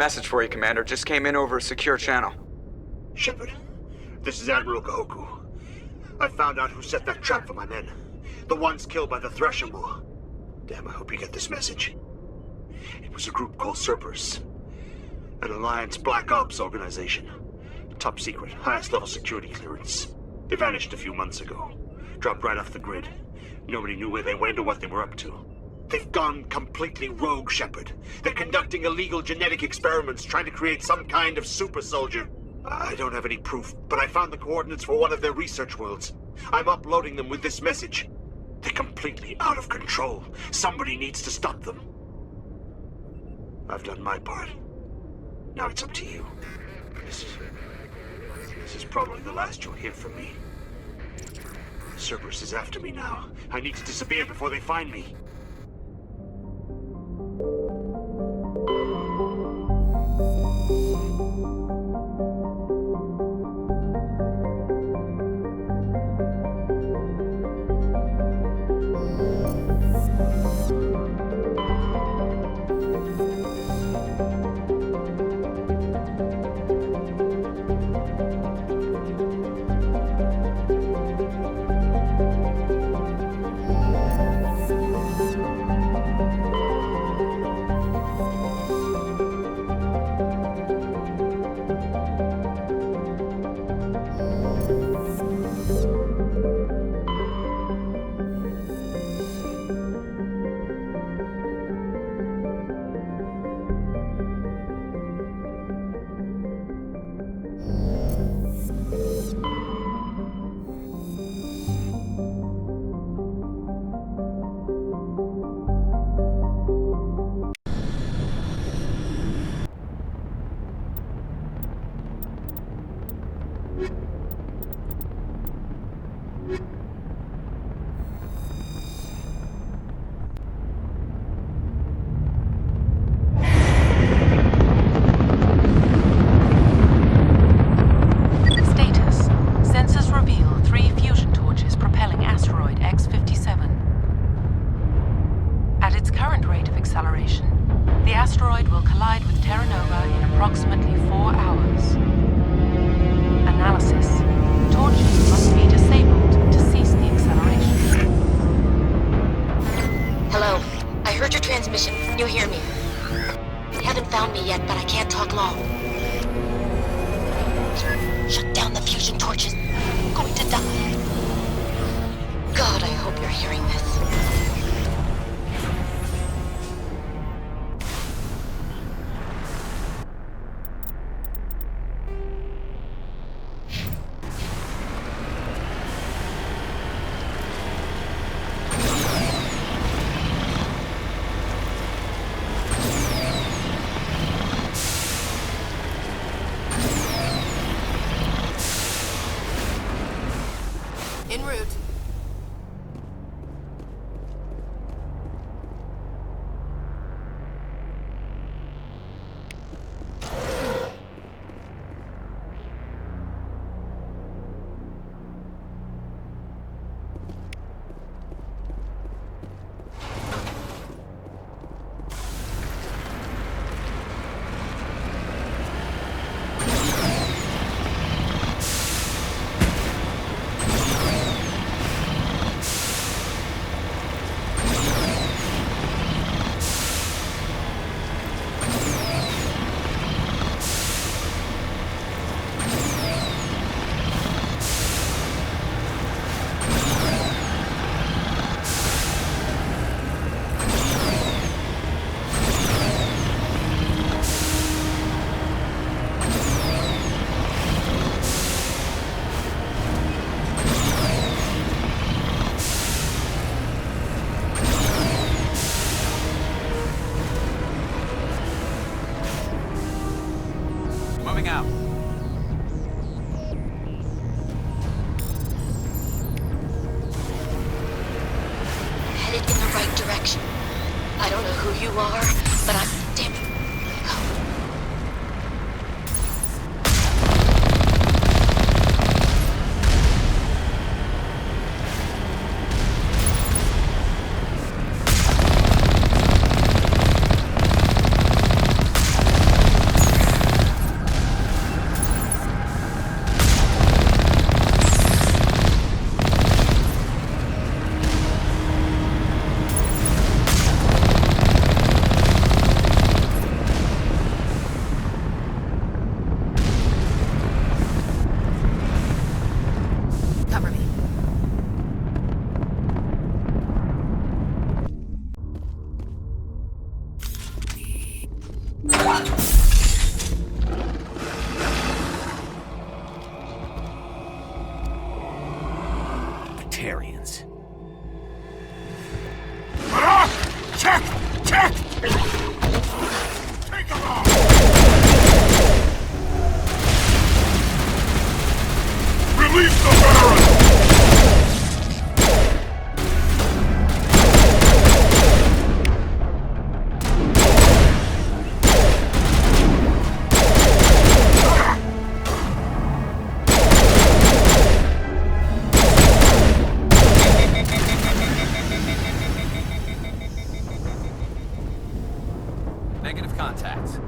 Message for you, Commander. Just came in over a secure channel. Shepard, this is Admiral Kahoku. I found out who set that trap for my men. The ones killed by the Thresher Maw. Damn, I hope you get this message. It was a group called Cerberus. An Alliance Black Ops organization. Top secret, highest level security clearance. They vanished a few months ago. Dropped right off the grid. Nobody knew where they went or what they were up to. They've gone completely rogue, Shepard. They're conducting illegal genetic experiments, trying to create some kind of super soldier. I don't have any proof, but I found the coordinates for one of their research worlds. I'm uploading them with this message. They're completely out of control. Somebody needs to stop them. I've done my part. Now it's up to you. This is probably the last you'll hear from me. Cerberus is after me now. I need to disappear before they find me. At its current rate of acceleration, the asteroid will collide with Terra Nova in approximately 4 hours. Analysis. Torches must be disabled to cease the acceleration. Hello. I heard your transmission. Can you hear me? You haven't found me yet, but I can't talk long. Shut down the fusion torches. I'm going to die. God, I hope you're hearing this. En route. Moving out. Headed in the right direction. I don't know who you are, but I'm... Damn it. Batarians. Check! Check! Take them off! Release the Baron! Negative contact.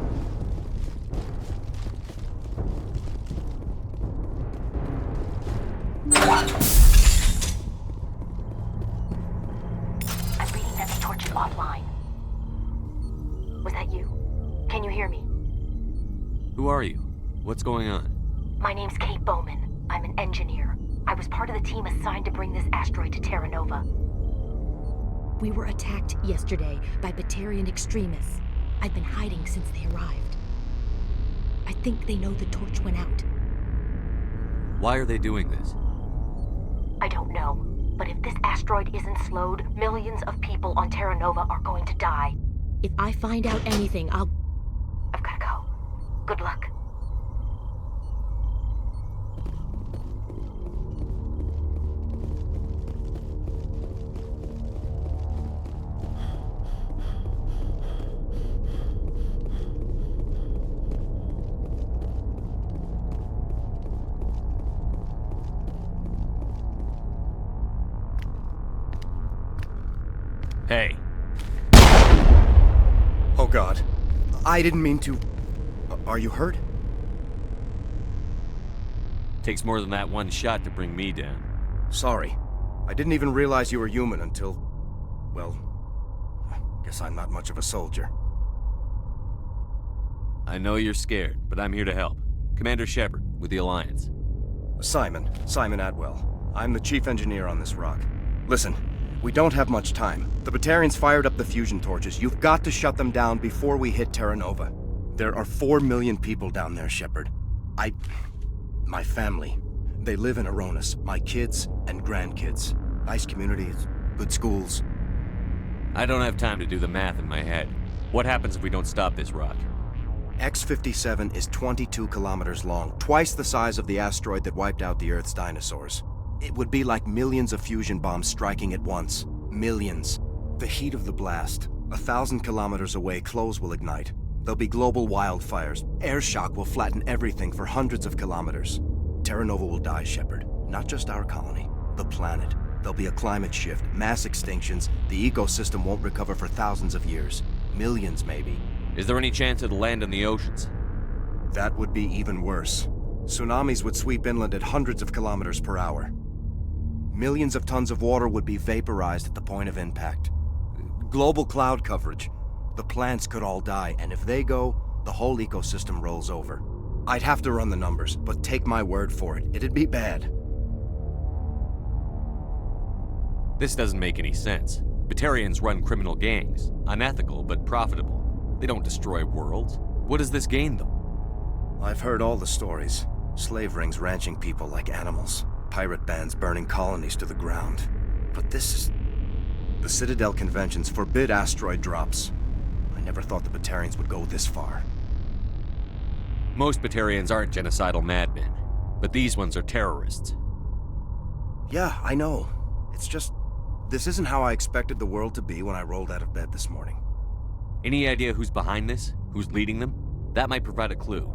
I'm reading that the torch is offline. Was that you? Can you hear me? Who are you? What's going on? My name's Kate Bowman. I'm an engineer. I was part of the team assigned to bring this asteroid to Terra Nova. We were attacked yesterday by Batarian extremists. I've been hiding since they arrived. I think they know the torch went out. Why are they doing this? I don't know, but if this asteroid isn't slowed, millions of people on Terra Nova are going to die. If I find out anything, I've gotta go. Good luck. Hey. Oh God. I didn't mean to... Are you hurt? Takes more than that one shot to bring me down. Sorry. I didn't even realize you were human until... Well... Guess I'm not much of a soldier. I know you're scared, but I'm here to help. Commander Shepard, with the Alliance. Simon Atwell. I'm the chief engineer on this rock. Listen, we don't have much time. The Batarians fired up the fusion torches. You've got to shut them down before we hit Terra Nova. There are 4 million people down there, Shepard. My family. They live in Aronis. My kids and grandkids. Nice communities, good schools. I don't have time to do the math in my head. What happens if we don't stop this rock? X57 is 22 kilometers long, twice the size of the asteroid that wiped out the Earth's dinosaurs. It would be like millions of fusion bombs striking at once. Millions. The heat of the blast. 1,000 kilometers away, clothes will ignite. There'll be global wildfires. Air shock will flatten everything for hundreds of kilometers. Terra Nova will die, Shepard. Not just our colony. The planet. There'll be a climate shift, mass extinctions. The ecosystem won't recover for thousands of years. Millions, maybe. Is there any chance it'll land in the oceans? That would be even worse. Tsunamis would sweep inland at hundreds of kilometers per hour. Millions of tons of water would be vaporized at the point of impact. Global cloud coverage. The plants could all die, and if they go, the whole ecosystem rolls over. I'd have to run the numbers, but take my word for it, it'd be bad. This doesn't make any sense. Batarians run criminal gangs. Unethical, but profitable. They don't destroy worlds. What does this gain them? I've heard all the stories. Slave rings ranching people like animals. Pirate bands burning colonies to the ground. But this is... The Citadel conventions forbid asteroid drops. I never thought the Batarians would go this far. Most Batarians aren't genocidal madmen, but these ones are terrorists. Yeah, I know. It's just... This isn't how I expected the world to be when I rolled out of bed this morning. Any idea who's behind this? Who's leading them? That might provide a clue.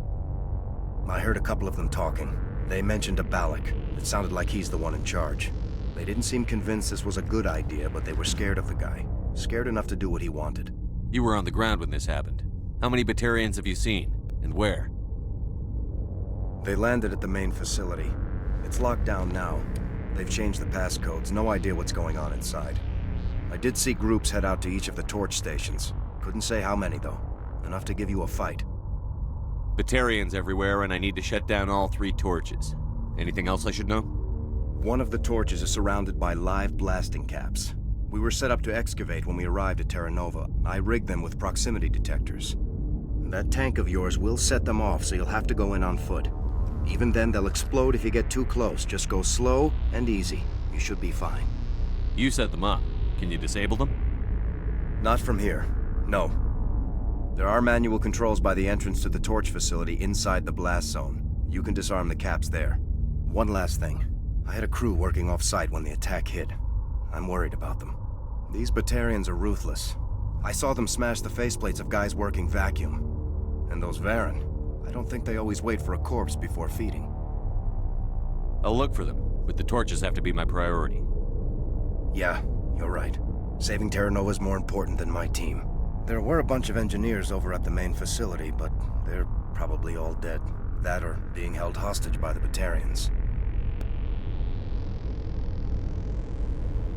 I heard a couple of them talking. They mentioned a Balak. It sounded like he's the one in charge. They didn't seem convinced this was a good idea, but they were scared of the guy. Scared enough to do what he wanted. You were on the ground when this happened. How many Batarians have you seen? And where? They landed at the main facility. It's locked down now. They've changed the passcodes. No idea what's going on inside. I did see groups head out to each of the torch stations. Couldn't say how many, though. Enough to give you a fight. Batarians everywhere, and I need to shut down all 3 torches. Anything else I should know? One of the torches is surrounded by live blasting caps. We were set up to excavate when we arrived at Terra Nova. I rigged them with proximity detectors. That tank of yours will set them off, so you'll have to go in on foot. Even then, they'll explode if you get too close. Just go slow and easy. You should be fine. You set them up. Can you disable them? Not from here. No. There are manual controls by the entrance to the torch facility inside the blast zone. You can disarm the caps there. One last thing. I had a crew working off-site when the attack hit. I'm worried about them. These Batarians are ruthless. I saw them smash the faceplates of guys working vacuum. And those Varen, I don't think they always wait for a corpse before feeding. I'll look for them, but the torches have to be my priority. Yeah, you're right. Saving Terra Nova's more important than my team. There were a bunch of engineers over at the main facility, but they're probably all dead. That or being held hostage by the Batarians.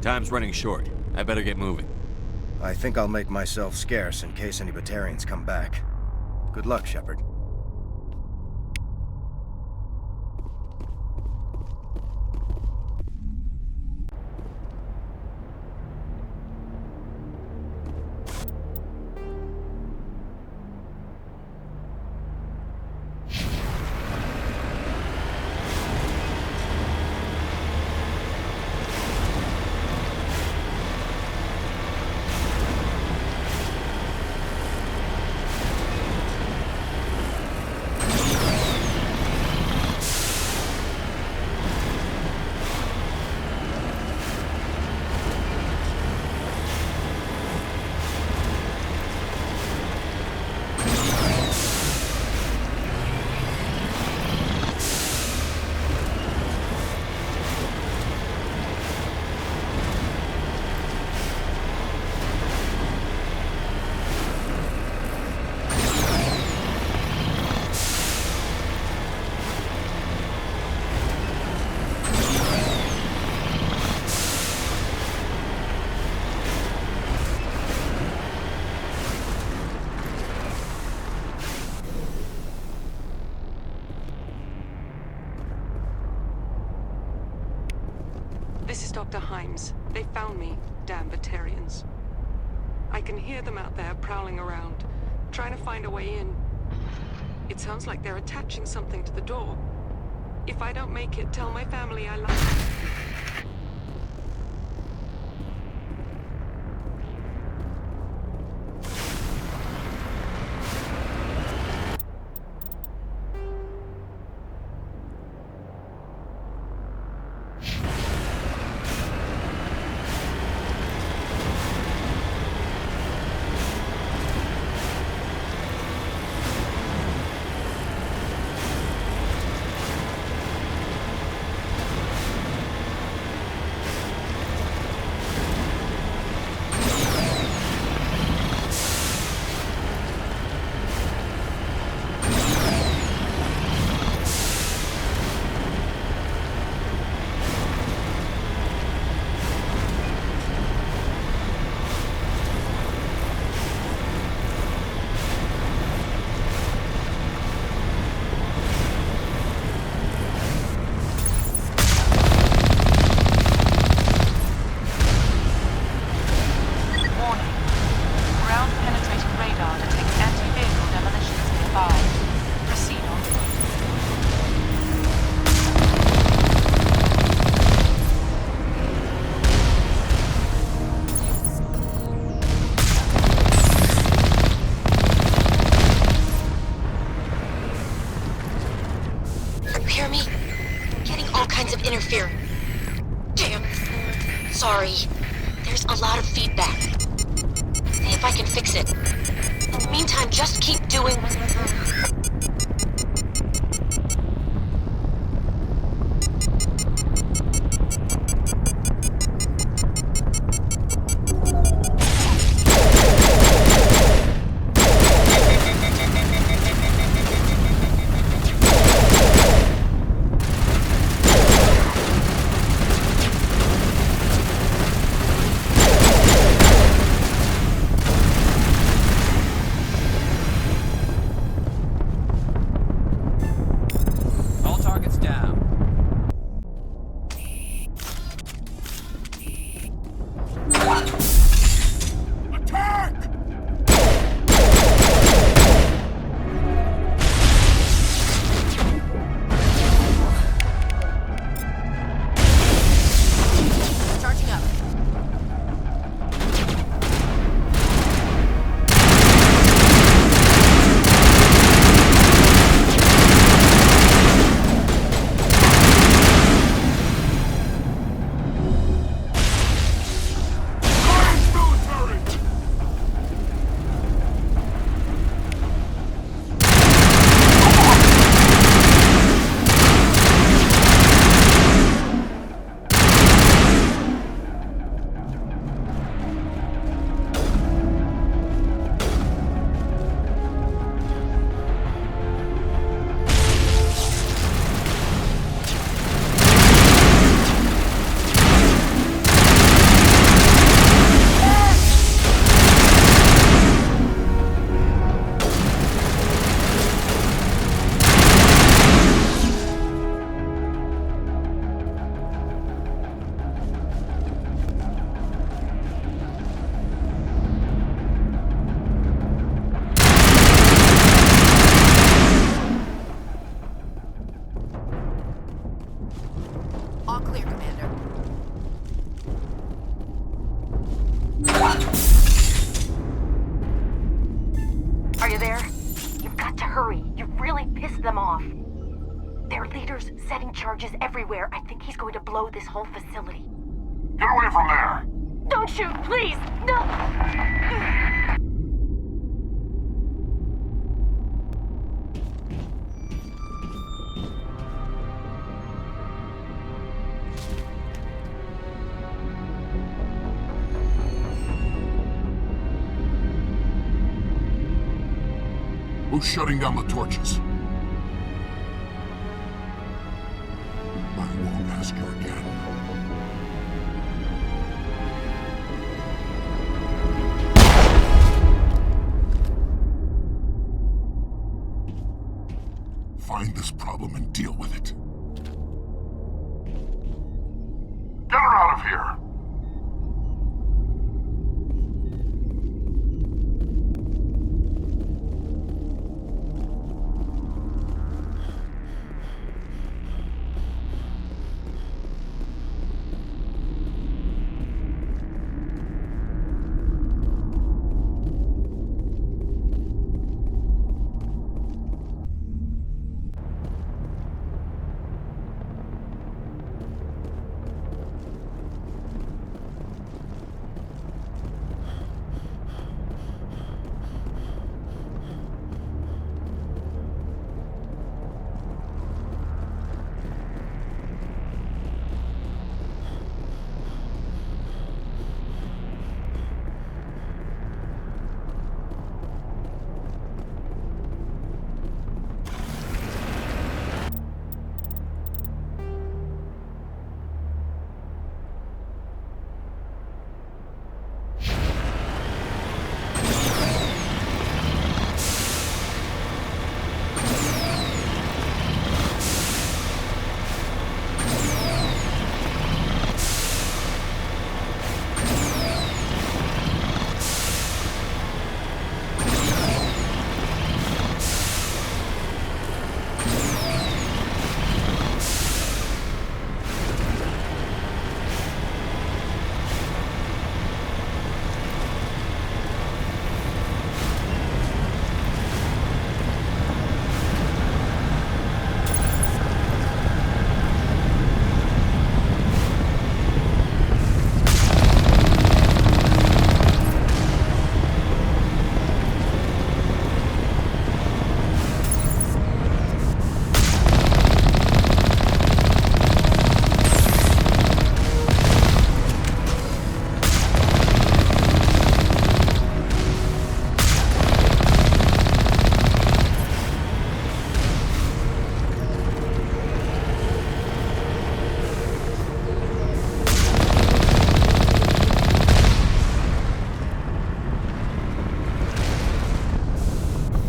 Time's running short. I better get moving. I think I'll make myself scarce in case any Batarians come back. Good luck, Shepard. This is Dr. Himes. They found me, damn Batarians. I can hear them out there prowling around, trying to find a way in. It sounds like they're attaching something to the door. If I don't make it, tell my family I love them. interfering. Damn. Sorry. There's a lot of feedback. See if I can fix it. In the meantime, just keep doing... clear, Commander. Are you there? You've got to hurry. You've really pissed them off. Their leader's setting charges everywhere. I think he's going to blow this whole facility. Get away from there! Don't shoot, please! No! Who's shutting down the torches? I won't ask you again. Find this problem and deal with it. Get her out of here!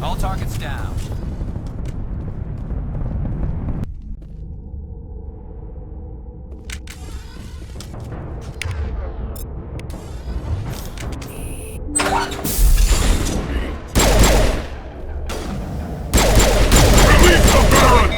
All targets down. Release the Baron!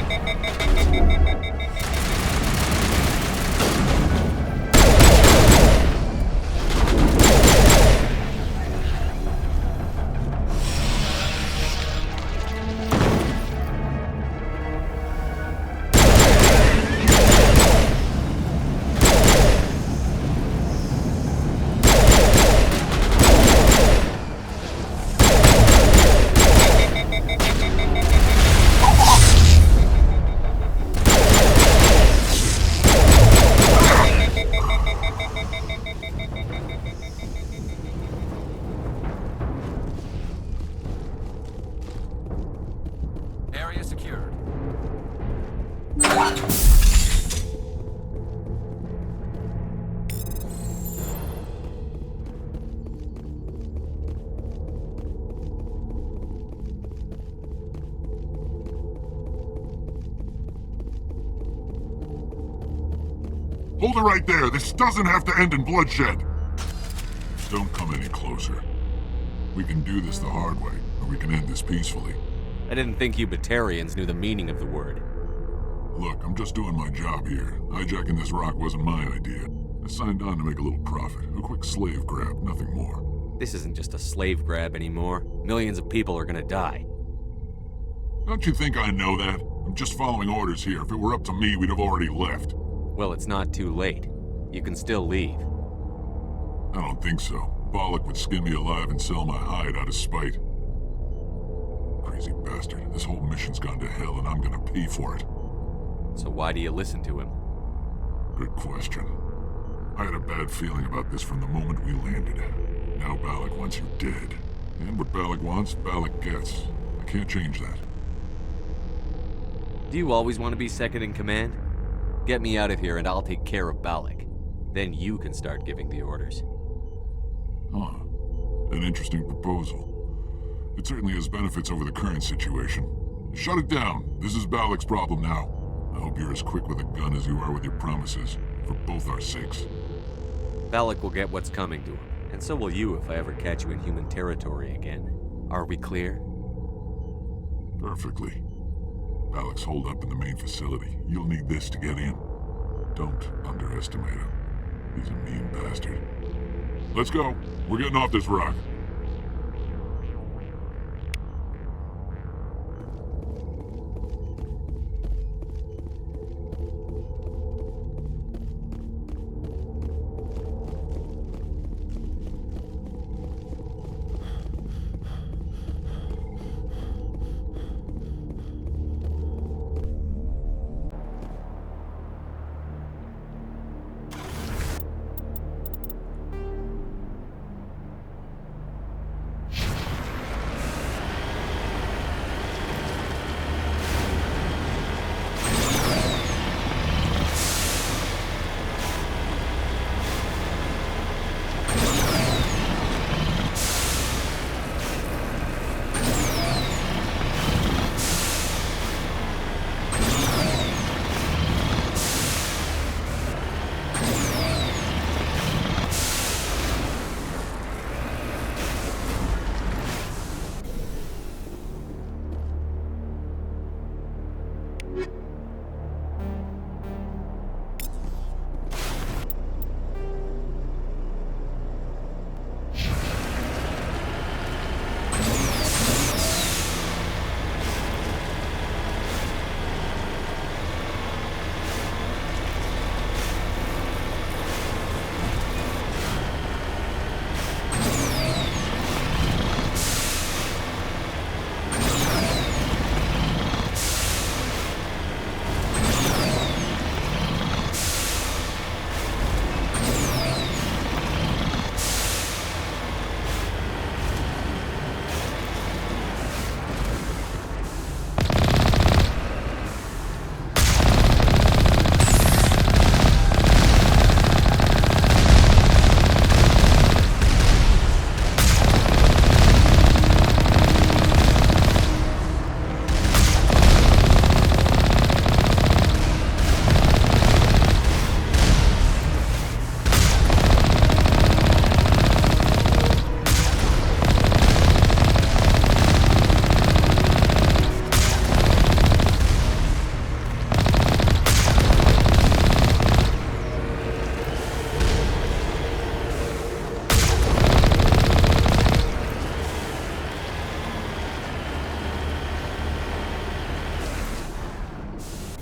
Area secured. Hold it right there. This doesn't have to end in bloodshed. Don't come any closer. We can do this the hard way, or we can end this peacefully. I didn't think you Batarians knew the meaning of the word. Look, I'm just doing my job here. Hijacking this rock wasn't my idea. I signed on to make a little profit. A quick slave grab, nothing more. This isn't just a slave grab anymore. Millions of people are gonna die. Don't you think I know that? I'm just following orders here. If it were up to me, we'd have already left. Well, it's not too late. You can still leave. I don't think so. Bollock would skin me alive and sell my hide out of spite. Crazy bastard. This whole mission's gone to hell and I'm gonna pay for it. So why do you listen to him? Good question. I had a bad feeling about this from the moment we landed. Now Bollock wants you dead. And what Bollock wants, Bollock gets. I can't change that. Do you always want to be second in command? Get me out of here and I'll take care of Bollock. Then you can start giving the orders. Huh. An interesting proposal. It certainly has benefits over the current situation. Shut it down. This is Bollock's problem now. I hope you're as quick with a gun as you are with your promises, for both our sakes. Bollock will get what's coming to him, and so will you if I ever catch you in human territory again. Are we clear? Perfectly. Bollock's holed up in the main facility. You'll need this to get in. Don't underestimate him. He's a mean bastard. Let's go. We're getting off this rock.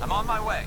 I'm on my way.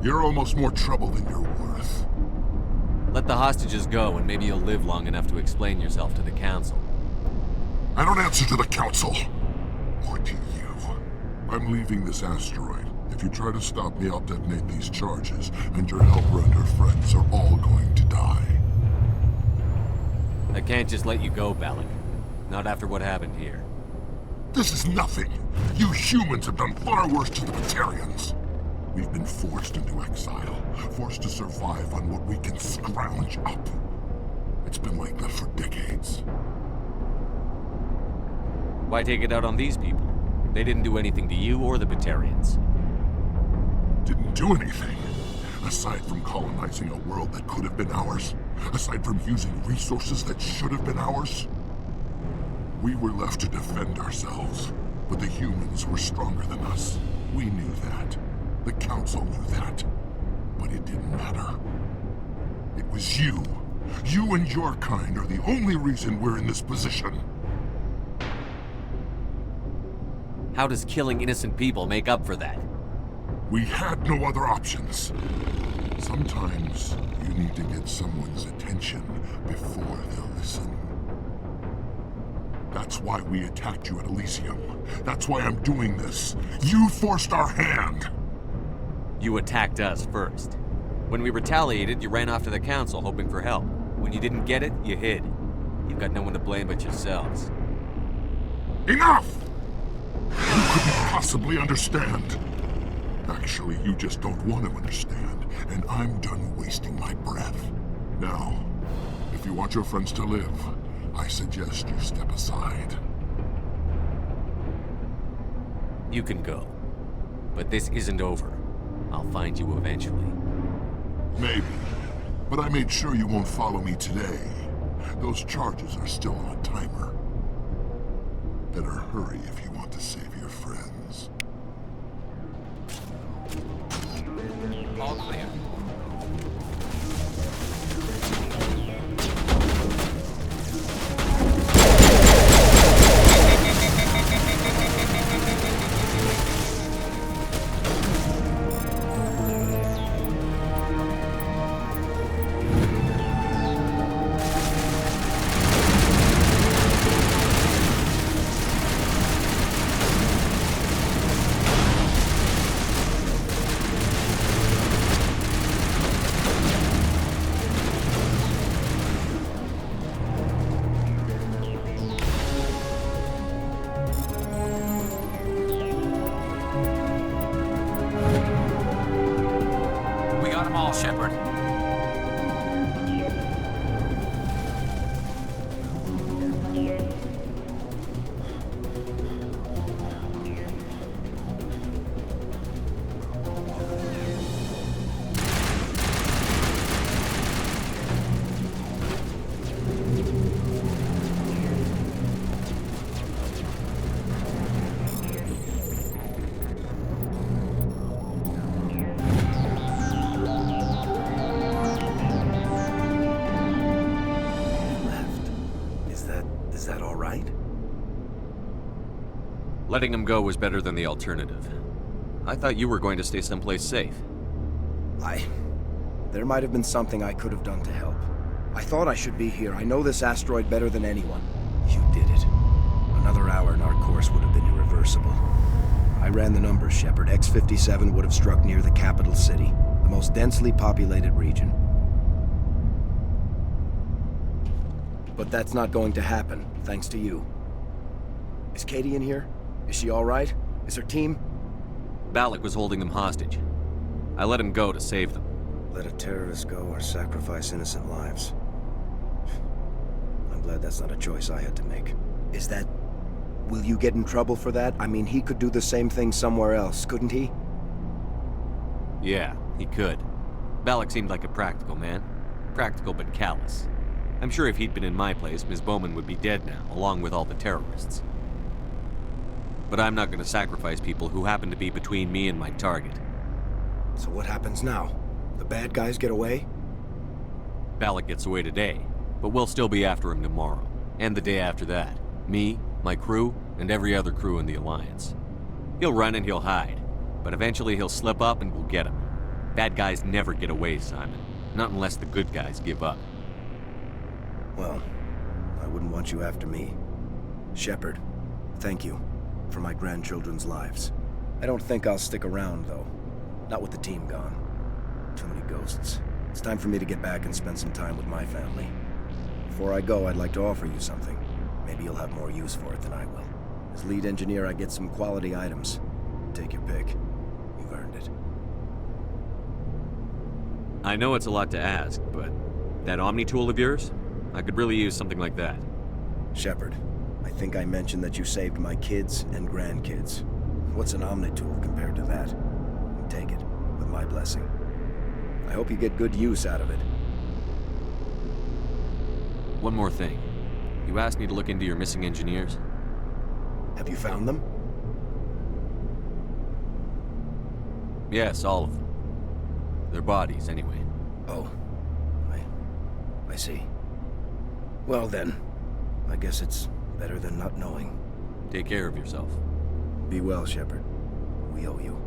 You're almost more trouble than you're worth. Let the hostages go, and maybe you'll live long enough to explain yourself to the Council. I don't answer to the Council. Or to you. I'm leaving this asteroid. If you try to stop me, I'll detonate these charges, and your helper and her friends are all going to die. I can't just let you go, Balak. Not after what happened here. This is nothing. You humans have done far worse to the Batarians. We've been forced into exile, forced to survive on what we can scrounge up. It's been like that for decades. Why take it out on these people? They didn't do anything to you or the Batarians. Didn't do anything. Aside from colonizing a world that could have been ours. Aside from using resources that should have been ours. We were left to defend ourselves. But the humans were stronger than us. We knew that. The Council knew that. But it didn't matter. It was you. You and your kind are the only reason we're in this position. How does killing innocent people make up for that? We had no other options. Sometimes you need to get someone's attention before they'll listen. That's why we attacked you at Elysium. That's why I'm doing this. You forced our hand! You attacked us first. When we retaliated, you ran off to the Council hoping for help. When you didn't get it, you hid. You've got no one to blame but yourselves. Enough! You couldn't possibly understand. Actually, you just don't want to understand, and I'm done wasting my breath. Now, if you want your friends to live, I suggest you step aside. You can go. But this isn't over. I'll find you eventually. Maybe. But I made sure you won't follow me today. Those charges are still on a timer. Better hurry if you want to save your friends. All clear. Shepard. Is that all right? Letting him go was better than the alternative. I thought you were going to stay someplace safe. There might have been something I could have done to help. I thought I should be here. I know this asteroid better than anyone. You did it. Another hour and our course would have been irreversible. I ran the numbers, Shepard. X57 would have struck near the capital city, the most densely populated region. But that's not going to happen, thanks to you. Is Katie in here? Is she all right? Is her team? Balak was holding them hostage. I let him go to save them. Let a terrorist go or sacrifice innocent lives. I'm glad that's not a choice I had to make. Is that... Will you get in trouble for that? I mean, he could do the same thing somewhere else, couldn't he? Yeah, he could. Balak seemed like a practical man. Practical but callous. I'm sure if he'd been in my place, Ms. Bowman would be dead now, along with all the terrorists. But I'm not going to sacrifice people who happen to be between me and my target. So what happens now? The bad guys get away? Balak gets away today, but we'll still be after him tomorrow, and the day after that. Me, my crew, and every other crew in the Alliance. He'll run and he'll hide, but eventually he'll slip up and we'll get him. Bad guys never get away, Simon. Not unless the good guys give up. Well, I wouldn't want you after me. Shepard, thank you for my grandchildren's lives. I don't think I'll stick around, though. Not with the team gone. Too many ghosts. It's time for me to get back and spend some time with my family. Before I go, I'd like to offer you something. Maybe you'll have more use for it than I will. As lead engineer, I get some quality items. Take your pick. You've earned it. I know it's a lot to ask, but that Omni tool of yours? I could really use something like that. Shepard, I think I mentioned that you saved my kids and grandkids. What's an Omni tool compared to that? Take it, with my blessing. I hope you get good use out of it. One more thing. You asked me to look into your missing engineers? Have you found them? Yes, all of them. Their bodies, anyway. Oh. I see. Well then, I guess it's better than not knowing. Take care of yourself. Be well, Shepard. We owe you.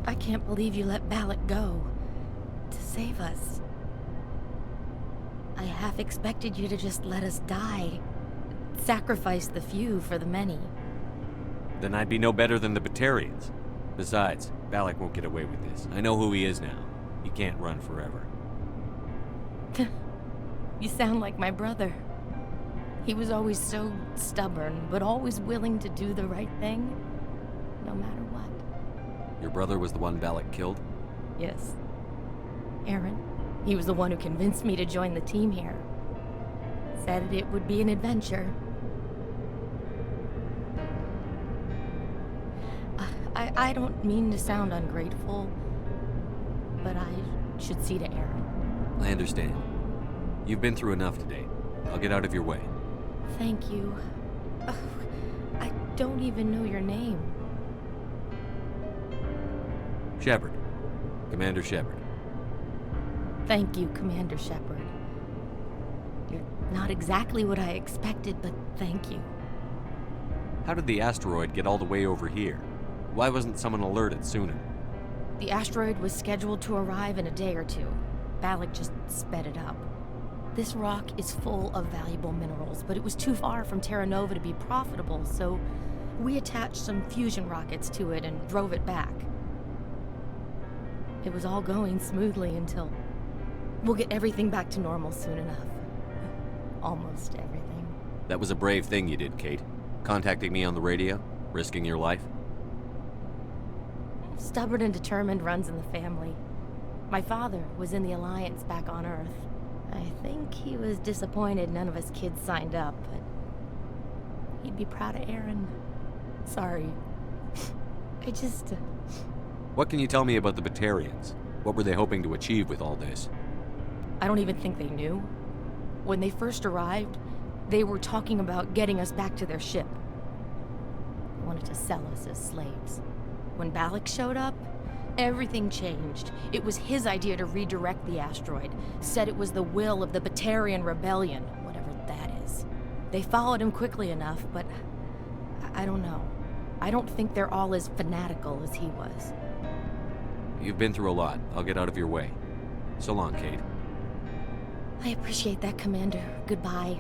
I can't believe you let Balak go. To save us. I half expected you to just let us die. Sacrifice the few for the many. Then I'd be no better than the Batarians. Besides, Balak won't get away with this. I know who he is now. He can't run forever. You sound like my brother. He was always so stubborn, but always willing to do the right thing, no matter what. Your brother was the one Balak killed? Yes. Aaron. He was the one who convinced me to join the team here. Said it would be an adventure. I don't mean to sound ungrateful, but I should see to Aaron. I understand. You've been through enough today. I'll get out of your way. Thank you. I don't even know your name. Shepard. Commander Shepard. Thank you, Commander Shepard. You're not exactly what I expected, but thank you. How did the asteroid get all the way over here? Why wasn't someone alerted sooner? The asteroid was scheduled to arrive in a day or two. Balak just sped it up. This rock is full of valuable minerals, but it was too far from Terra Nova to be profitable, so we attached some fusion rockets to it and drove it back. It was all going smoothly until... We'll get everything back to normal soon enough. Almost everything. That was a brave thing you did, Kate. Contacting me on the radio, risking your life. Stubborn and determined runs in the family. My father was in the Alliance back on Earth. I think he was disappointed none of us kids signed up, but he'd be proud of Aaron. Sorry. I just... What can you tell me about the Batarians? What were they hoping to achieve with all this? I don't even think they knew. When they first arrived, they were talking about getting us back to their ship. They wanted to sell us as slaves. When Balak showed up, everything changed. It was his idea to redirect the asteroid. Said it was the will of the Batarian Rebellion, whatever that is. They followed him quickly enough, but I don't know. I don't think they're all as fanatical as he was. You've been through a lot. I'll get out of your way. So long, Kate. I appreciate that, Commander. Goodbye.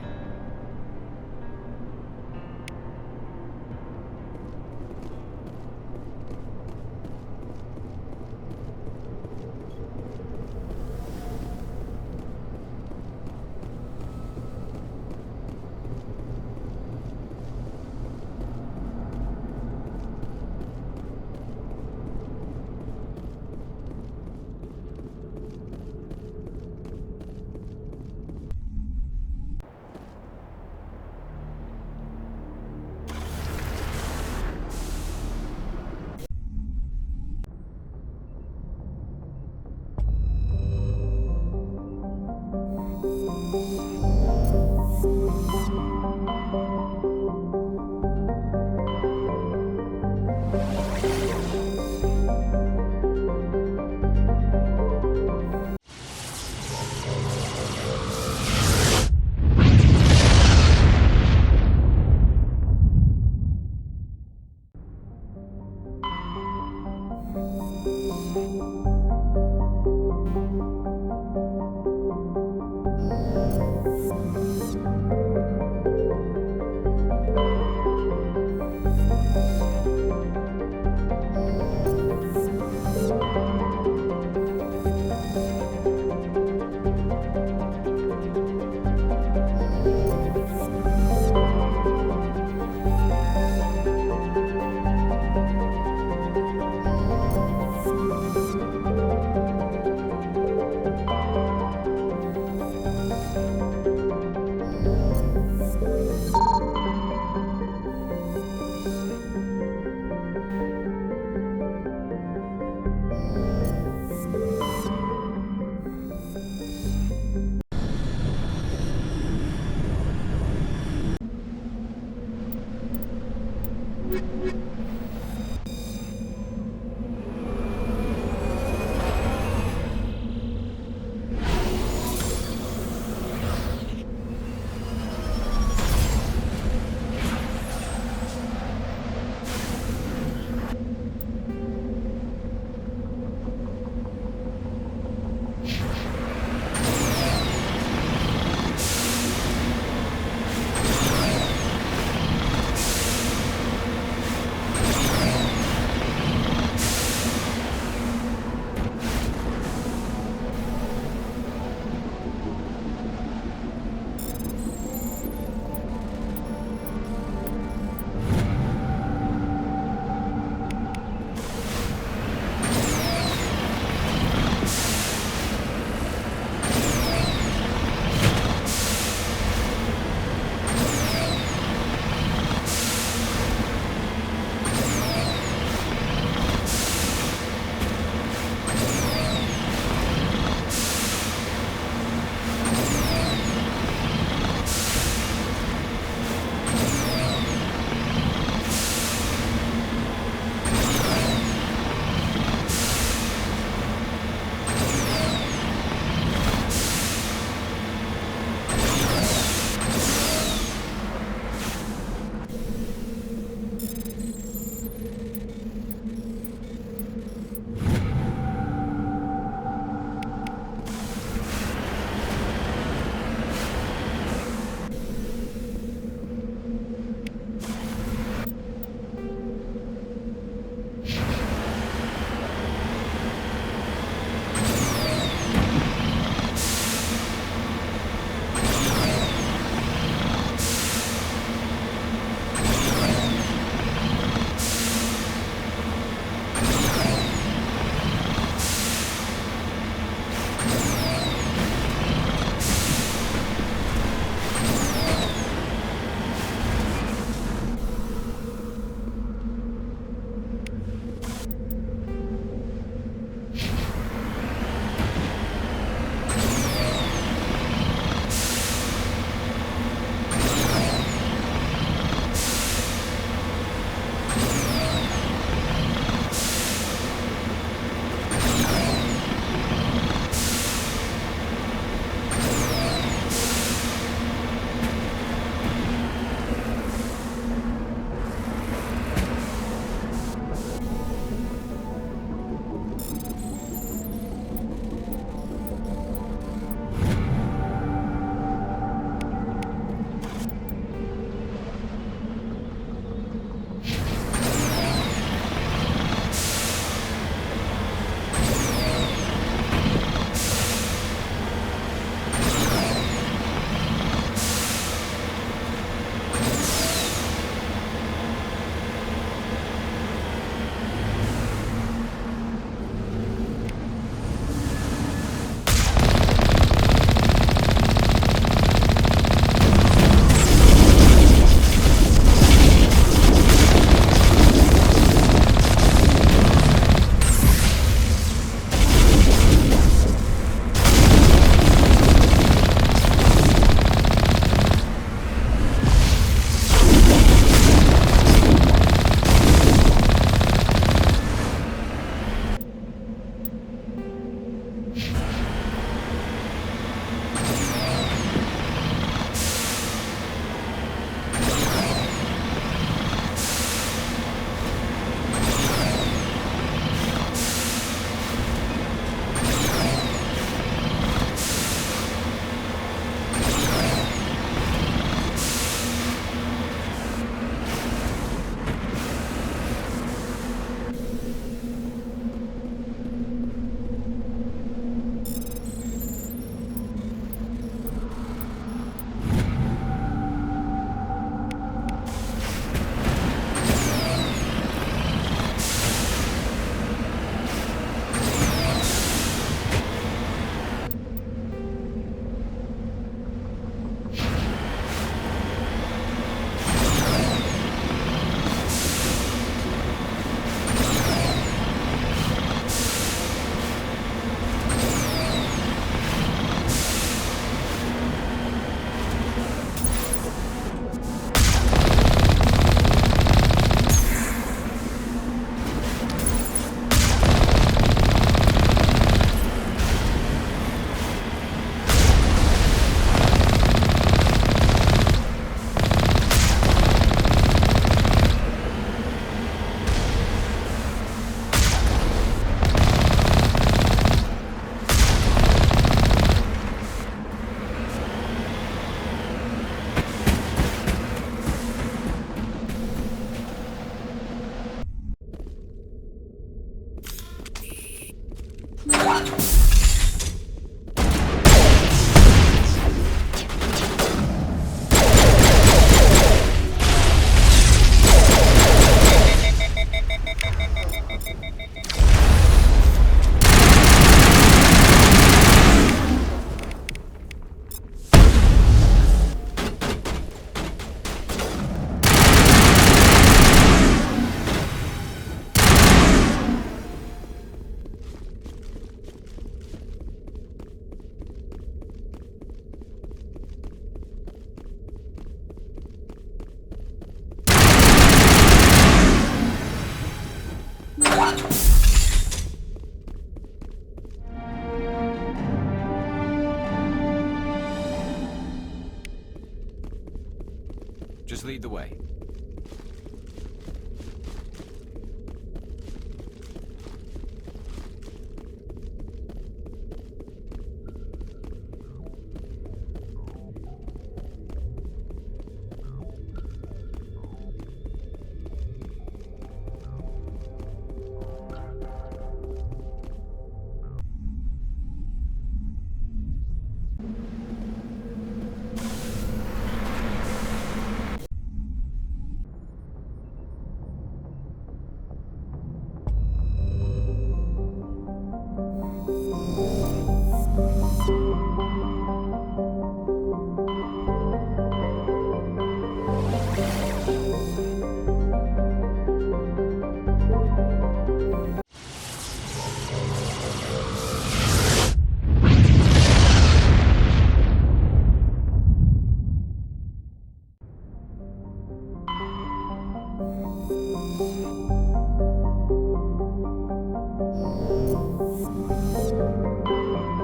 Just lead the way.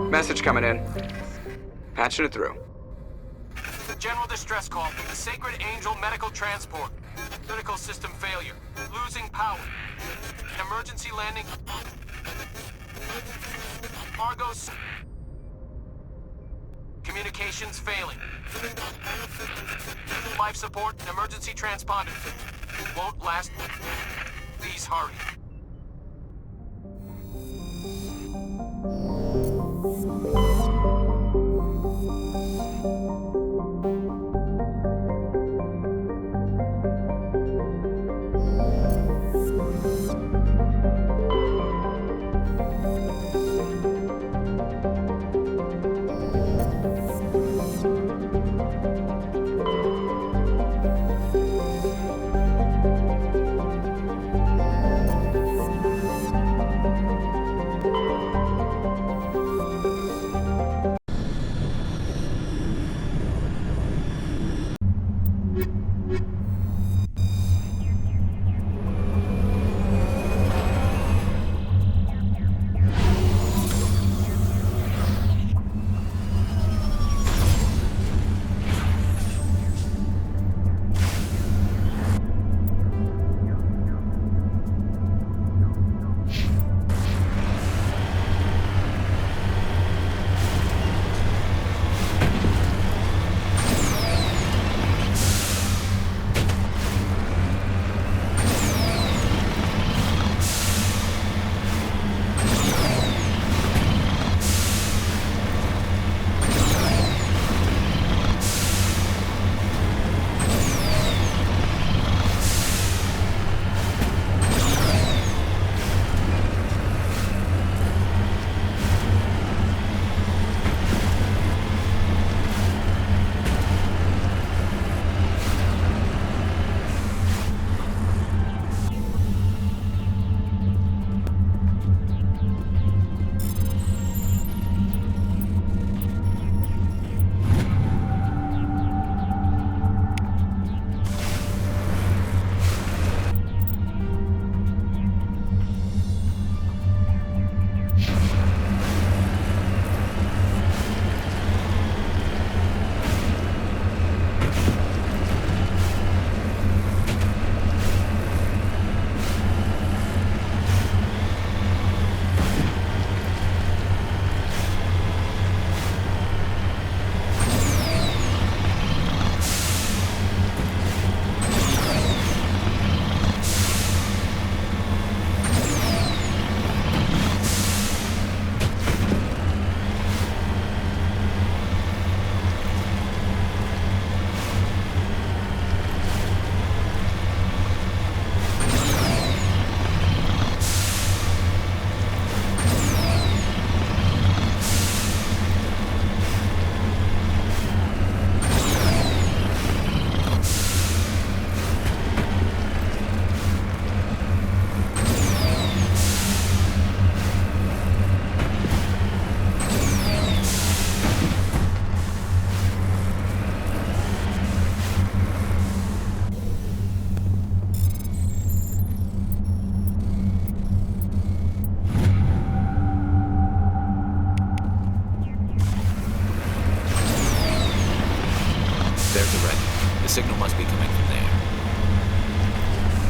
Message coming in. Patching it through. General distress call from the Sacred Angel Medical Transport. Critical system failure. Losing power. Emergency landing. Argos. Communications failing. Life support and emergency transponder. Won't last. Please hurry.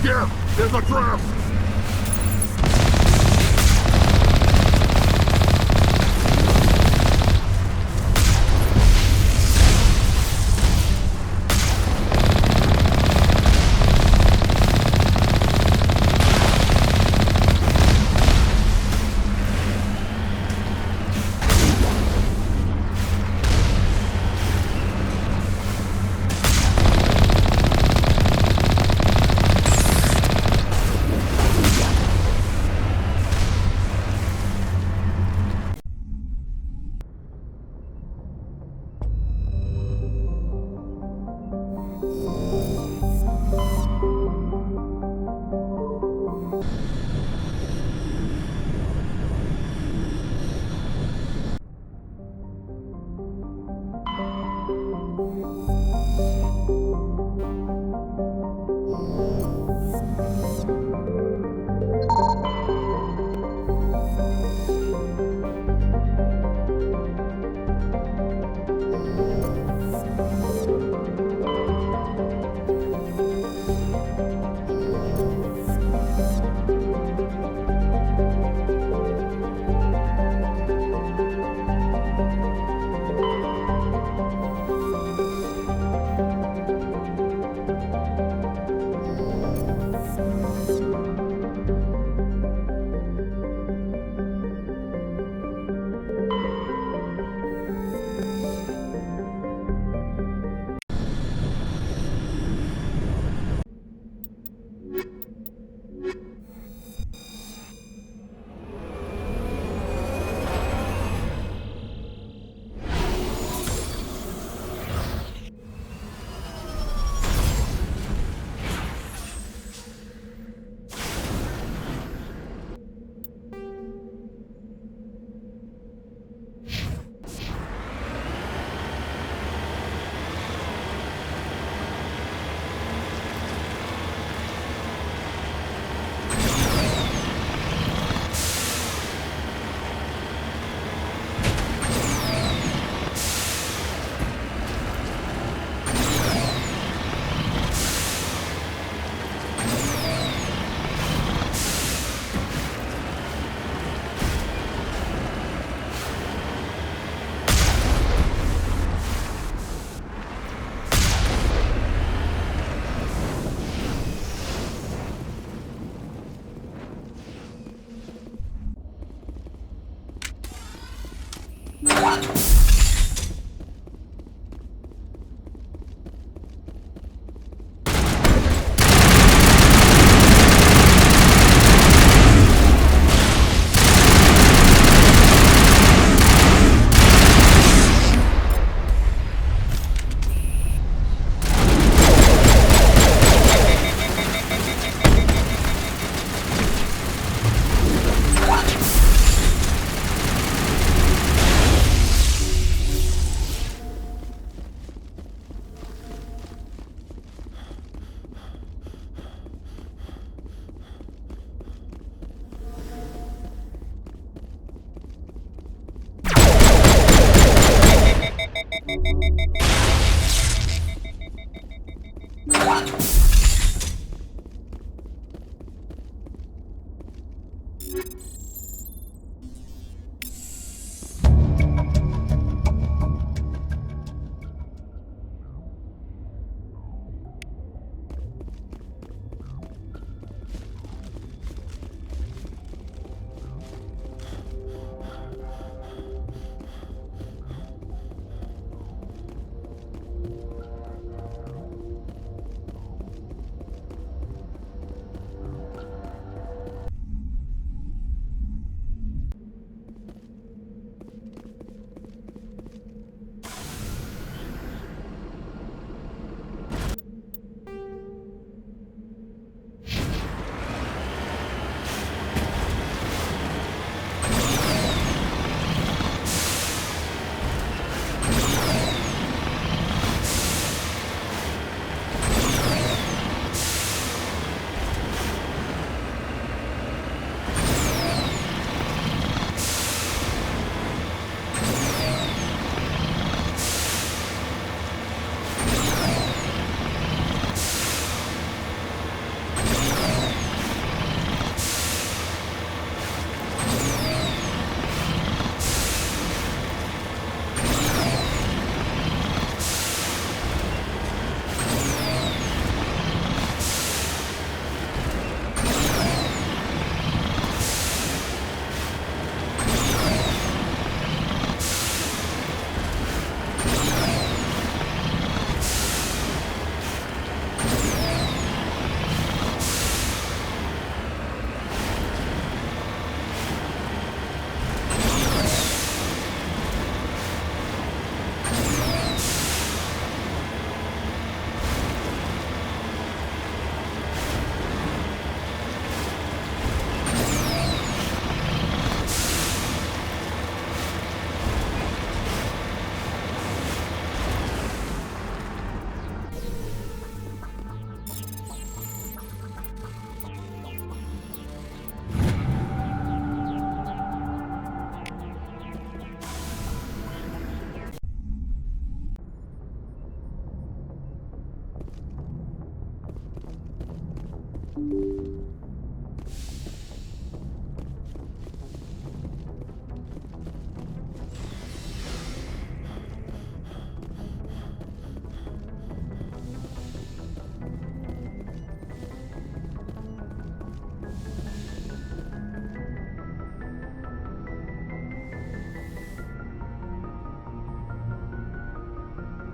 here! There's a trap!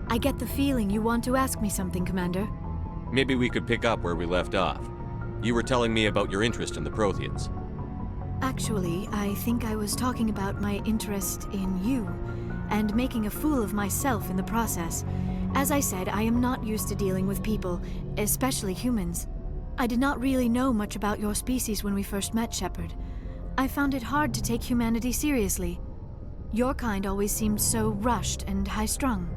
I get the feeling you want to ask me something, Commander. Maybe we could pick up where we left off. You were telling me about your interest in the Protheans. Actually, I think I was talking about my interest in you, and making a fool of myself in the process. As I said, I am not used to dealing with people, especially humans. I did not really know much about your species when we first met, Shepard. I found it hard to take humanity seriously. Your kind always seemed so rushed and high-strung.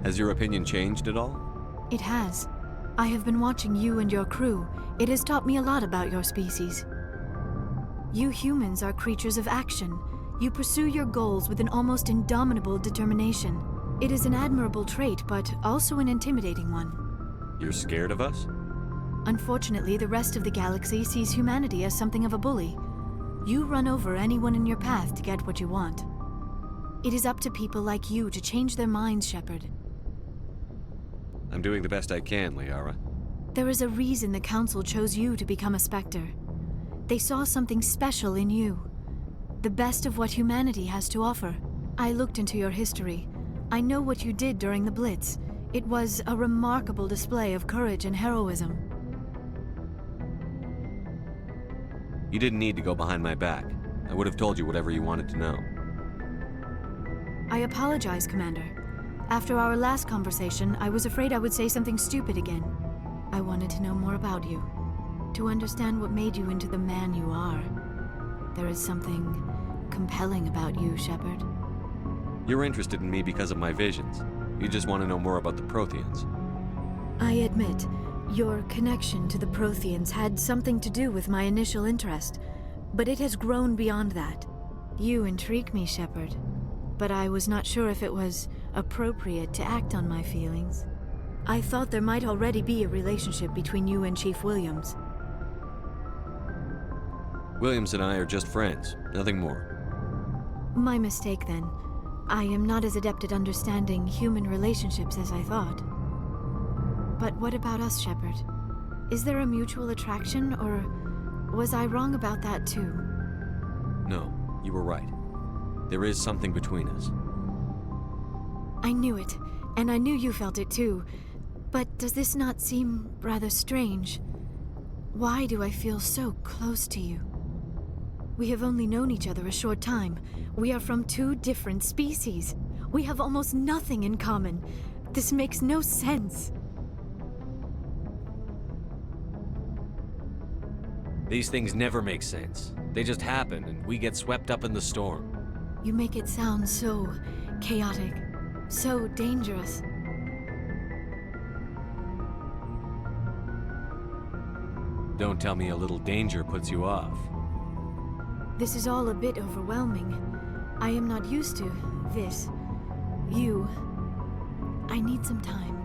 Has your opinion changed at all? It has. I have been watching you and your crew. It has taught me a lot about your species. You humans are creatures of action. You pursue your goals with an almost indomitable determination. It is an admirable trait, but also an intimidating one. You're scared of us? Unfortunately, the rest of the galaxy sees humanity as something of a bully. You run over anyone in your path to get what you want. It is up to people like you to change their minds, Shepard. I'm doing the best I can, Liara. There is a reason the Council chose you to become a Spectre. They saw something special in you. The best of what humanity has to offer. I looked into your history. I know what you did during the Blitz. It was a remarkable display of courage and heroism. You didn't need to go behind my back. I would have told you whatever you wanted to know. I apologize, Commander. After our last conversation, I was afraid I would say something stupid again. I wanted to know more about you. To understand what made you into the man you are. There is something compelling about you, Shepard. You're interested in me because of my visions. You just want to know more about the Protheans. I admit, your connection to the Protheans had something to do with my initial interest, but it has grown beyond that. You intrigue me, Shepard, but I was not sure if it was appropriate to act on my feelings. I thought there might already be a relationship between you and Chief Williams. Williams and I are just friends, nothing more. My mistake, then. I am not as adept at understanding human relationships as I thought. But what about us, Shepard? Is there a mutual attraction, or was I wrong about that too? No, you were right. There is something between us. I knew it, and I knew you felt it too. But does this not seem rather strange? Why do I feel so close to you? We have only known each other a short time. We are from two different species. We have almost nothing in common. This makes no sense. These things never make sense. They just happen, and we get swept up in the storm. You make it sound so chaotic, so dangerous. Don't tell me a little danger puts you off. This is all a bit overwhelming. I am not used to this. You. I need some time.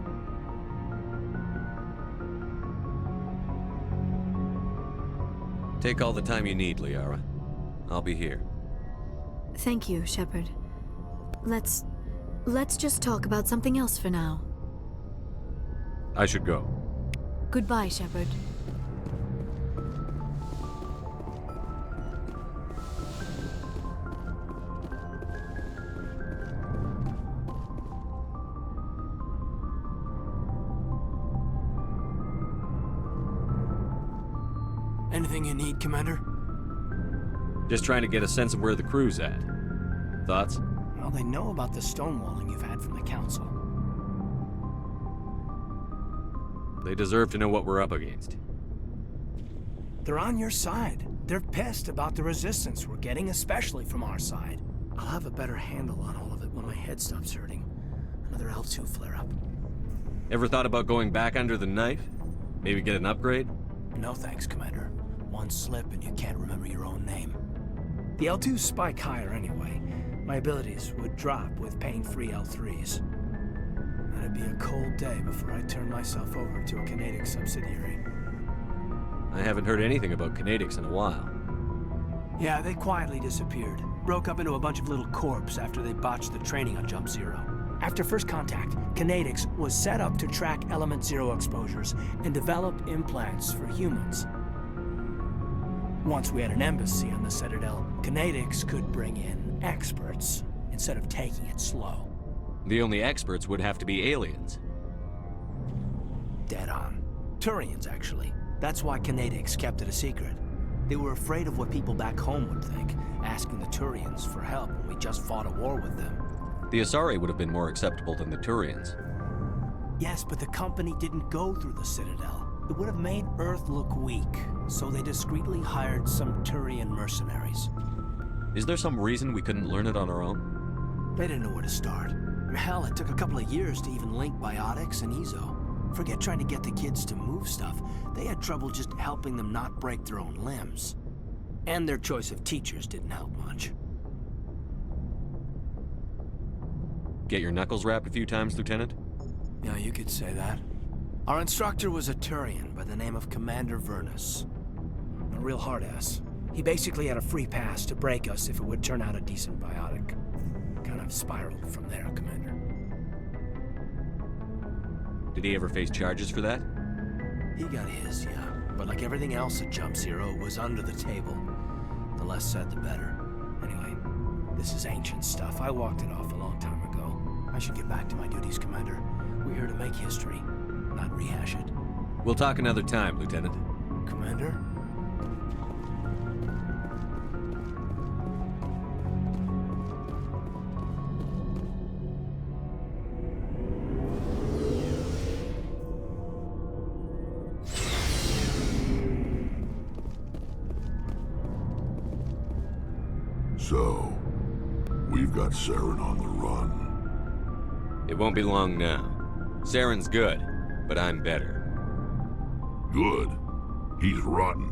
Take all the time you need, Liara. I'll be here. Thank you, Shepard. Let's just talk about something else for now. I should go. Goodbye, Shepard. Anything you need, Commander? Just trying to get a sense of where the crew's at. Thoughts? Well, they know about the stonewalling you've had from the Council. They deserve to know what we're up against. They're on your side. They're pissed about the resistance we're getting, especially from our side. I'll have a better handle on all of it when my head stops hurting. Another L2 flare-up. Ever thought about going back under the knife? Maybe get an upgrade? No thanks, Commander. One slip and you can't remember your own name. The L2s spike higher anyway. My abilities would drop with pain-free L3s. And it'd be a cold day before I turn myself over to a Canadian subsidiary. I haven't heard anything about kinetics in a while. Yeah, they quietly disappeared. Broke up into a bunch of little corps after they botched the training on Jump Zero. After first contact, kinetics was set up to track Element Zero exposures and develop implants for humans. Once we had an embassy on the Citadel, kinetics could bring in experts instead of taking it slow. The only experts would have to be aliens. Dead on. Turians, actually. That's why kinetics kept it a secret. They were afraid of what people back home would think, asking the Turians for help when we just fought a war with them. The Asari would have been more acceptable than the Turians. Yes, but the company didn't go through the Citadel. It would have made Earth look weak, so they discreetly hired some Turian mercenaries. Is there some reason we couldn't learn it on our own? They didn't know where to start. Hell, it took a couple of years to even link biotics and Ezo. Forget trying to get the kids to move stuff. They had trouble just helping them not break their own limbs. And their choice of teachers didn't help much. Get your knuckles rapped a few times, Lieutenant? Yeah, you could say that. Our instructor was a Turian by the name of Commander Vernus. A real hard-ass. He basically had a free pass to break us if it would turn out a decent biotic. Kind of spiraled from there, Commander. Did he ever face charges for that? He got his, yeah. But like everything else at Jump Zero, it was under the table. The less said, the better. Anyway, this is ancient stuff. I walked it off a long time ago. I should get back to my duties, Commander. We're here to make history, not rehash it. We'll talk another time, Lieutenant. Commander? So, we've got Saren on the run. It won't be long now. Saren's good, but I'm better. Good? He's rotten.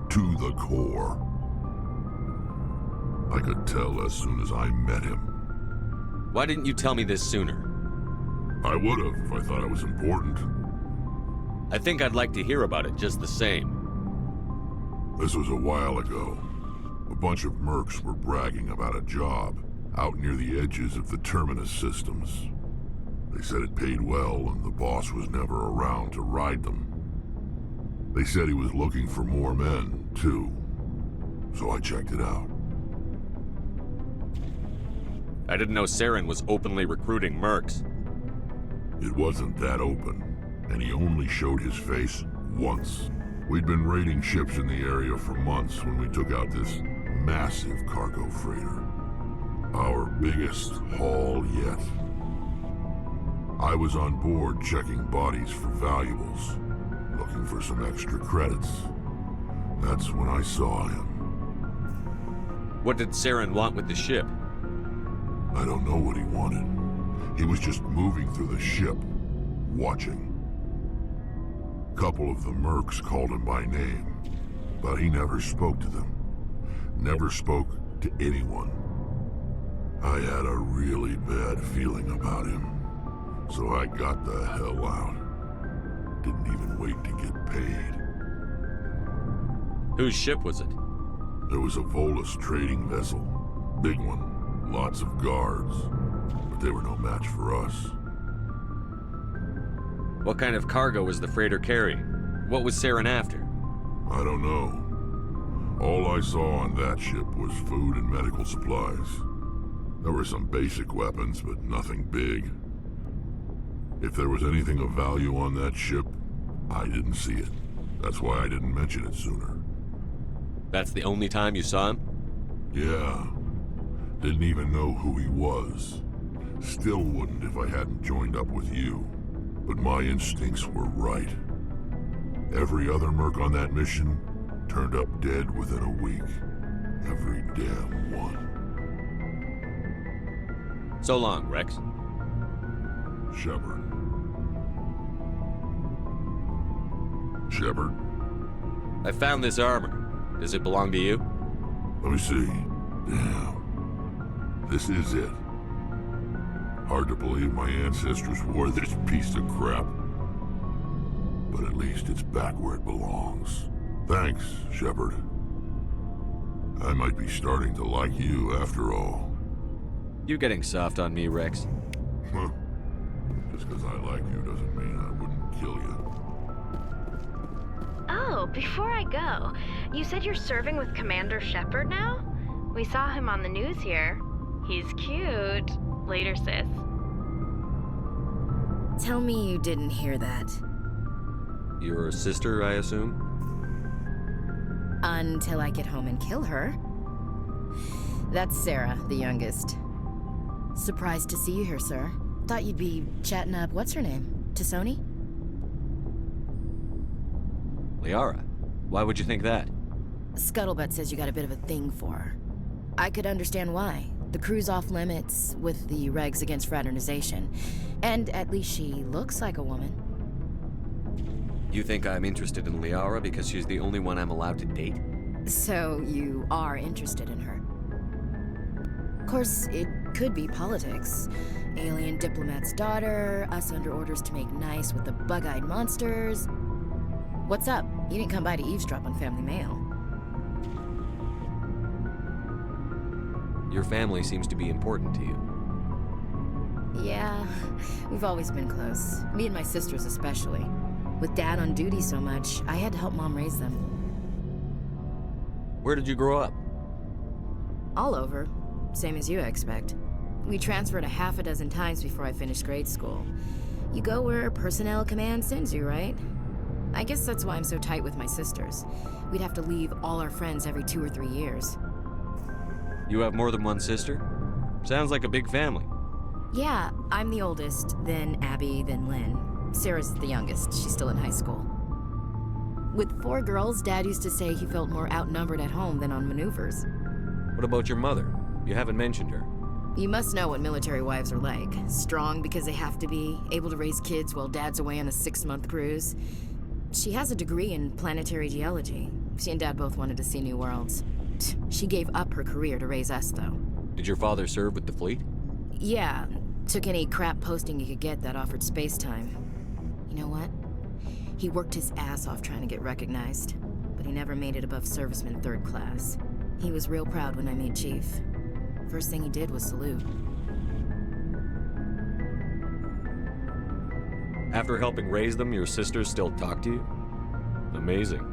To the core. I could tell as soon as I met him. Why didn't you tell me this sooner? I would have if I thought it was important. I think I'd like to hear about it just the same. This was a while ago. A bunch of mercs were bragging about a job out near the edges of the Terminus systems. They said it paid well and the boss was never around to ride them. They said he was looking for more men, too. So I checked it out. I didn't know Saren was openly recruiting mercs. It wasn't that open, and he only showed his face once. We'd been raiding ships in the area for months when we took out this massive cargo freighter. Our biggest haul yet. I was on board checking bodies for valuables, looking for some extra credits. That's when I saw him. What did Saren want with the ship? I don't know what he wanted. He was just moving through the ship, watching. A couple of the mercs called him by name, but he never spoke to them. Never spoke to anyone. I had a really bad feeling about him, so I got the hell out. Didn't even wait to get paid. Whose ship was it? There was a Volus trading vessel. Big one. Lots of guards. But they were no match for us. What kind of cargo was the freighter carrying? What was Saren after? I don't know. All I saw on that ship was food and medical supplies. There were some basic weapons, but nothing big. If there was anything of value on that ship, I didn't see it. That's why I didn't mention it sooner. That's the only time you saw him? Yeah. Didn't even know who he was. Still wouldn't if I hadn't joined up with you. But my instincts were right. Every other merc on that mission turned up dead within a week. Every damn one. So long, Wrex. Shepard. Shepard? I found this armor. Does it belong to you? Let me see. Damn. This is it. Hard to believe my ancestors wore this piece of crap. But at least it's back where it belongs. Thanks, Shepard. I might be starting to like you after all. You getting soft on me, Wrex? Huh. Just because I like you doesn't mean I wouldn't kill you. Oh, before I go, you said you're serving with Commander Shepard now? We saw him on the news here. He's cute. Later, sis. Tell me you didn't hear that. Your sister, I assume? Until I get home and kill her. That's Sarah, the youngest. Surprised to see you here, sir. Thought you'd be chatting up, what's her name? T'Soni? Liara? Why would you think that? Scuttlebutt says you got a bit of a thing for her. I could understand why. The crew's off limits with the regs against fraternization. And at least she looks like a woman. You think I'm interested in Liara because she's the only one I'm allowed to date? So you are interested in her. Of course, it could be politics. Alien diplomat's daughter, us under orders to make nice with the bug-eyed monsters. What's up? You didn't come by to eavesdrop on family mail. Your family seems to be important to you. Yeah, we've always been close. Me and my sisters especially. With Dad on duty so much, I had to help Mom raise them. Where did you grow up? All over. Same as you, I expect. We transferred a half a dozen times before I finished grade school. You go where personnel command sends you, right? I guess that's why I'm so tight with my sisters. We'd have to leave all our friends every 2 or 3 years. You have more than one sister? Sounds like a big family. Yeah, I'm the oldest, then Abby, then Lynn. Sarah's the youngest. She's still in high school. With 4 girls, Dad used to say he felt more outnumbered at home than on maneuvers. What about your mother? You haven't mentioned her. You must know what military wives are like. Strong because they have to be, able to raise kids while Dad's away on a 6-month cruise. She has a degree in planetary geology. She and Dad both wanted to see new worlds. She gave up her career to raise us, though. Did your father serve with the fleet? Yeah, took any crap posting he could get that offered space time. You know what? He worked his ass off trying to get recognized, but he never made it above serviceman 3rd class. He was real proud when I made chief. First thing he did was salute. After helping raise them, your sisters still talk to you? Amazing.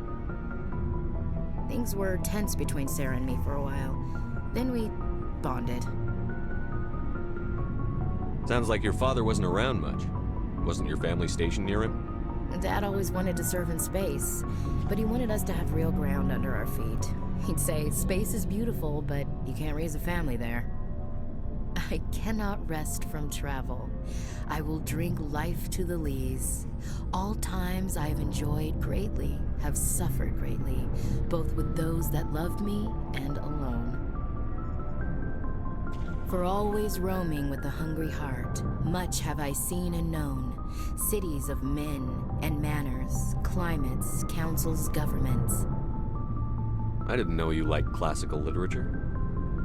Things were tense between Sarah and me for a while. Then we bonded. Sounds like your father wasn't around much. Wasn't your family stationed near him? Dad always wanted to serve in space, but he wanted us to have real ground under our feet. He'd say, space is beautiful, but you can't raise a family there. I cannot rest from travel. I will drink life to the lees. All times I have enjoyed greatly, have suffered greatly, both with those that loved me and alone. For always roaming with a hungry heart, much have I seen and known, cities of men and manners, climates, councils, governments. I didn't know you liked classical literature.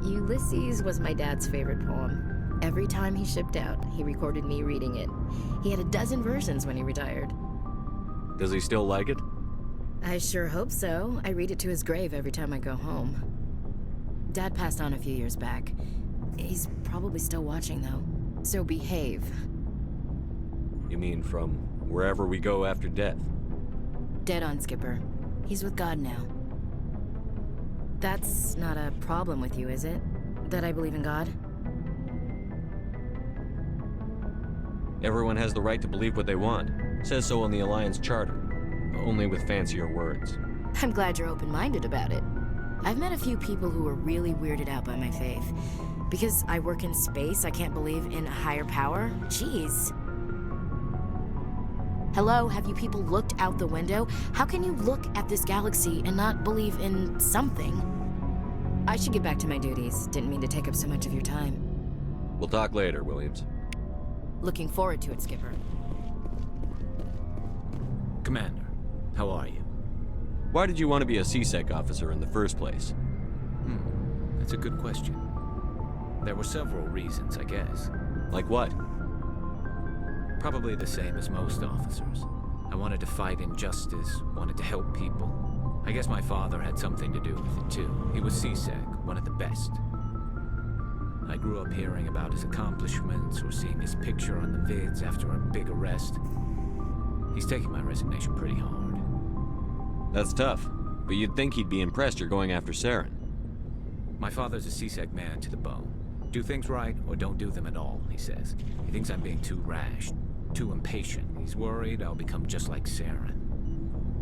Ulysses was my dad's favorite poem. Every time he shipped out, he recorded me reading it. He had a dozen versions when he retired. Does he still like it? I sure hope so. I read it to his grave every time I go home. Dad passed on a few years back. He's probably still watching, though. So behave. You mean from wherever we go after death? Dead on, Skipper. He's with God now. That's not a problem with you, is it? That I believe in God? Everyone has the right to believe what they want. Says so on the Alliance Charter. Only with fancier words. I'm glad you're open-minded about it. I've met a few people who are really weirded out by my faith. Because I work in space, I can't believe in a higher power? Jeez. Hello, have you people looked out the window? How can you look at this galaxy and not believe in something? I should get back to my duties. Didn't mean to take up so much of your time. We'll talk later, Williams. Looking forward to it, Skipper. Commander, how are you? Why did you want to be a C-Sec officer in the first place? That's a good question. There were several reasons, I guess. Like what? Probably the same as most officers. I wanted to fight injustice, wanted to help people. I guess my father had something to do with it, too. He was CSEC, one of the best. I grew up hearing about his accomplishments or seeing his picture on the vids after a big arrest. He's taking my resignation pretty hard. That's tough, but you'd think he'd be impressed you're going after Saren. My father's a CSEC man to the bone. Do things right or don't do them at all, he says. He thinks I'm being too rash, too impatient. He's worried I'll become just like Saren.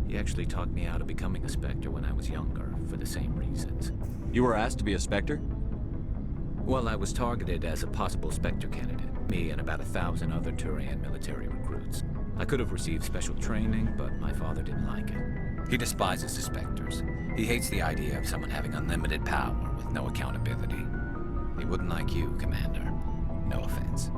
He actually talked me out of becoming a Spectre when I was younger, for the same reasons. You were asked to be a Spectre? Well, I was targeted as a possible Spectre candidate. Me and about 1,000 other Turian military recruits. I could have received special training, but my father didn't like it. He despises the Spectres. He hates the idea of someone having unlimited power with no accountability. He wouldn't like you, Commander. No offense.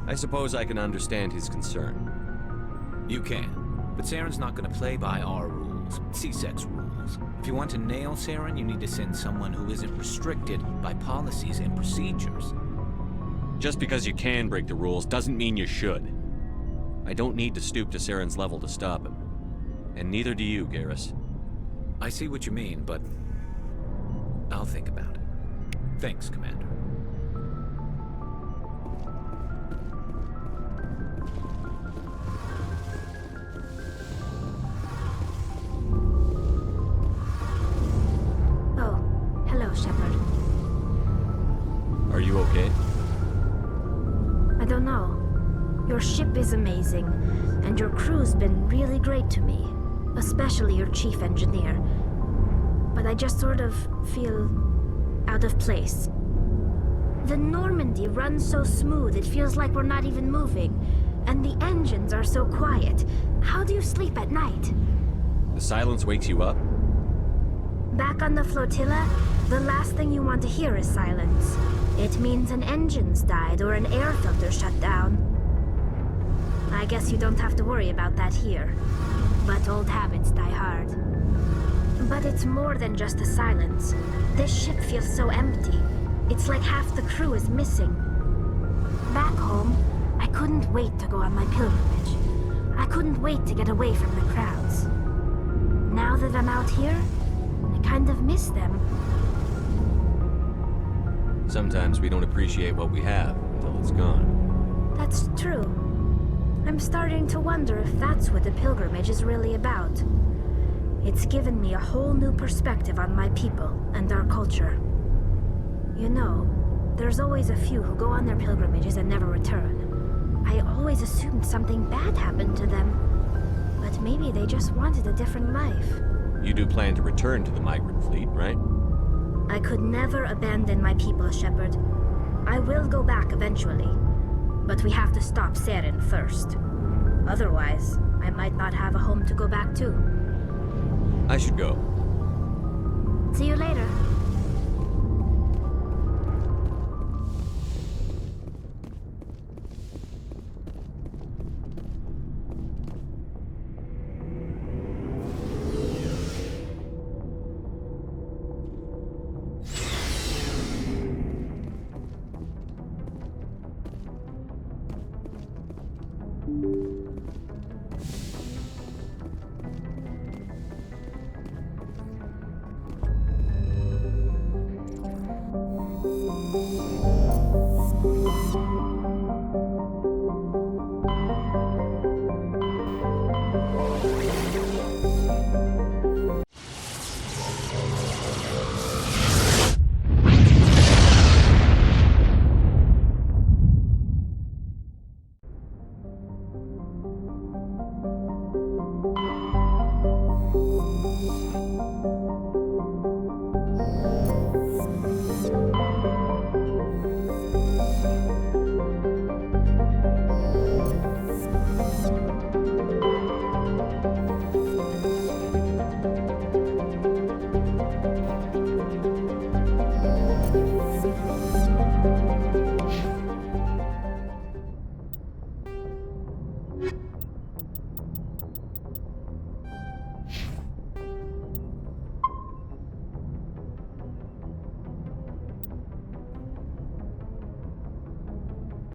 I suppose I can understand his concern. You can. But Saren's not going to play by our rules, CSEC's rules. If you want to nail Saren, you need to send someone who isn't restricted by policies and procedures. Just because you can break the rules doesn't mean you should. I don't need to stoop to Saren's level to stop him. And neither do you, Garrus. I see what you mean, but I'll think about it. Thanks, Commander. Hello, Shepard. Are you okay? I don't know. Your ship is amazing, and your crew's been really great to me, especially your chief engineer. But I just sort of feel out of place. The Normandy runs so smooth it feels like we're not even moving, and the engines are so quiet. How do you sleep at night? The silence wakes you up? Back on the flotilla, the last thing you want to hear is silence. It means an engine's died or an air filter shut down. I guess you don't have to worry about that here. But old habits die hard. But it's more than just the silence. This ship feels so empty. It's like half the crew is missing. Back home, I couldn't wait to go on my pilgrimage. I couldn't wait to get away from the crowds. Now that I'm out here, I kind of miss them. Sometimes we don't appreciate what we have until it's gone. That's true. I'm starting to wonder if that's what the pilgrimage is really about. It's given me a whole new perspective on my people and our culture. You know, there's always a few who go on their pilgrimages and never return. I always assumed something bad happened to them. But maybe they just wanted a different life. You do plan to return to the migrant fleet, right? I could never abandon my people, Shepard. I will go back eventually. But we have to stop Saren first. Otherwise, I might not have a home to go back to. I should go. See you later.